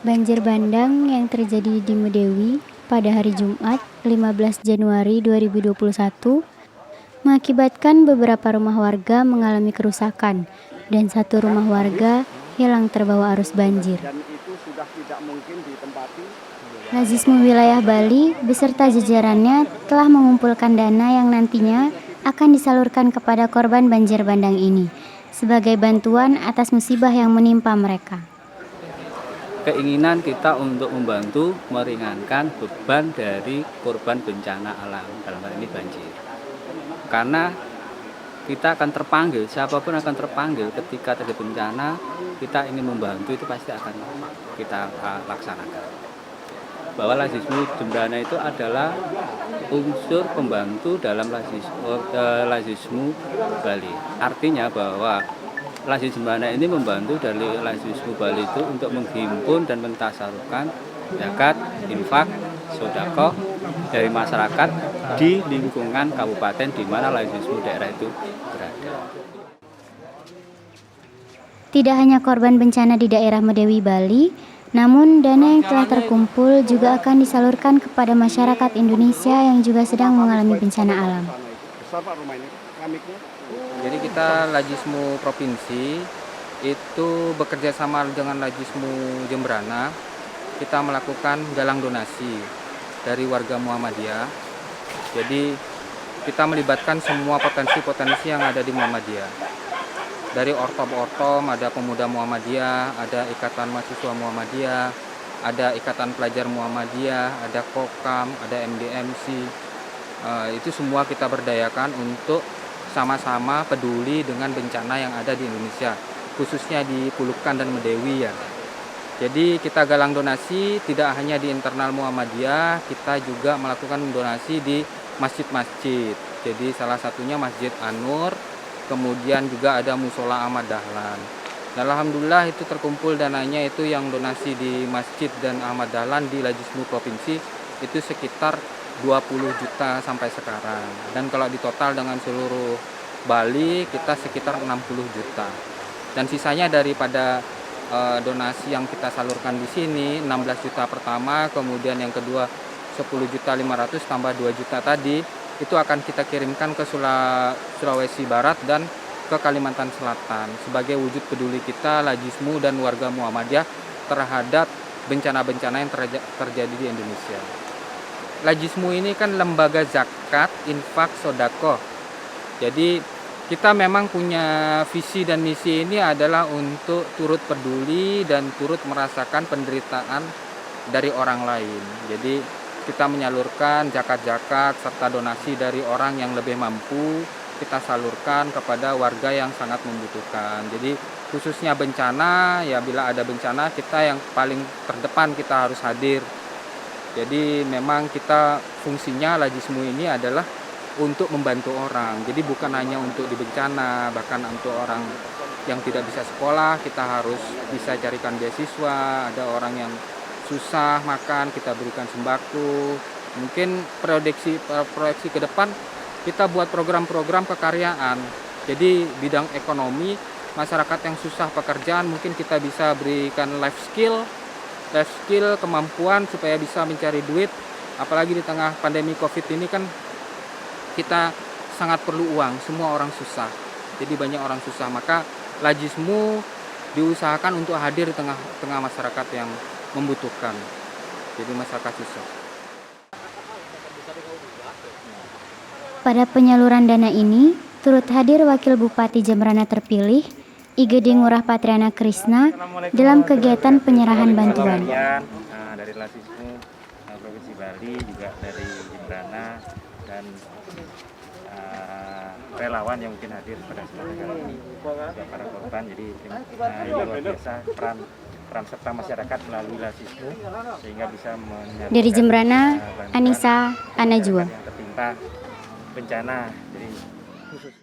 Banjir bandang yang terjadi di Medewi pada hari Jumat 15 Januari 2021 mengakibatkan beberapa rumah warga mengalami kerusakan dan satu rumah warga hilang terbawa arus banjir. Lazismu wilayah Bali beserta jajarannya telah mengumpulkan dana yang nantinya akan disalurkan kepada korban banjir bandang ini sebagai bantuan atas musibah yang menimpa mereka. Keinginan kita untuk membantu meringankan beban dari korban bencana alam, dalam hal ini banjir. Karena kita akan terpanggil, siapapun akan terpanggil ketika terjadi bencana, kita ingin membantu itu pasti akan kita laksanakan. Bahwa Lazismu Jembrana itu adalah unsur pembantu dalam Lazismu Bali. Artinya bahwa Lazismu Jembrana ini membantu dari Lazismu Bali itu untuk menghimpun dan mentasarufkan zakat, infak, sedekah dari masyarakat di lingkungan kabupaten di mana Lazismu daerah itu berada. Tidak hanya korban bencana di daerah Medewi, Bali, namun dana yang telah terkumpul juga akan disalurkan kepada masyarakat Indonesia yang juga sedang mengalami bencana alam. Jadi kita Lazismu Provinsi itu bekerja sama dengan Lazismu Jembrana. Kita melakukan galang donasi dari warga Muhammadiyah. Jadi kita melibatkan semua potensi-potensi yang ada di Muhammadiyah. Dari Ortom, ada Pemuda Muhammadiyah, ada Ikatan Mahasiswa Muhammadiyah, ada Ikatan Pelajar Muhammadiyah, ada Kokam, ada MDMC. Itu semua kita berdayakan untuk sama-sama peduli dengan bencana yang ada di Indonesia, khususnya di Pulukan dan Medewi ya. Jadi kita galang donasi tidak hanya di internal Muhammadiyah, kita juga melakukan donasi di masjid-masjid. Jadi salah satunya Masjid An-Nur, kemudian juga ada Musola Ahmad Dahlan. Dan alhamdulillah itu terkumpul dananya itu yang donasi di masjid dan Ahmad Dahlan di Lazismu Provinsi itu sekitar 20 juta sampai sekarang. Dan kalau ditotal dengan seluruh Bali kita sekitar 60 juta. Dan sisanya daripada donasi yang kita salurkan di sini 16 juta pertama, kemudian yang kedua 10.500.000 tambah 2 juta tadi itu akan kita kirimkan ke Sulawesi Barat dan ke Kalimantan Selatan sebagai wujud peduli kita Lazismu dan warga Muhammadiyah terhadap bencana-bencana yang terjadi di Indonesia. Lazismu ini kan lembaga zakat, infak, sodako. Jadi kita memang punya visi dan misi ini adalah untuk turut peduli dan turut merasakan penderitaan dari orang lain. Jadi kita menyalurkan zakat-zakat serta donasi dari orang yang lebih mampu, kita salurkan kepada warga yang sangat membutuhkan. Jadi khususnya bencana, ya bila ada bencana kita yang paling terdepan kita harus hadir. Jadi memang kita fungsinya Lazismu ini adalah untuk membantu orang. Jadi bukan hanya untuk di bencana, bahkan untuk orang yang tidak bisa sekolah, kita harus bisa carikan beasiswa. Ada orang yang susah makan, kita berikan sembako. Mungkin proyeksi ke depan kita buat program-program kekaryaan. Jadi bidang ekonomi, masyarakat yang susah pekerjaan mungkin kita bisa berikan life skill, kemampuan supaya bisa mencari duit. Apalagi di tengah pandemi COVID ini kan kita sangat perlu uang, semua orang susah. Jadi banyak orang susah, maka Lazismu diusahakan untuk hadir di tengah masyarakat yang membutuhkan. Jadi masyarakat susah. Pada penyaluran dana ini turut hadir Wakil Bupati Jembrana terpilih IGD Ngurah Patriana Krisna dalam kegiatan penyerahan bantuan. Dari Lazismu Provinsi Bali, juga dari Jembrana dan relawan yang mungkin hadir pada kesempatan kali ini, juga para korban. Jadi ini luar biasa peran serta masyarakat melalui Lazismu sehingga bisa menyalurkan Dari Jembrana, Anissa Anajua. yang tertimpa bencana. Jadi khusus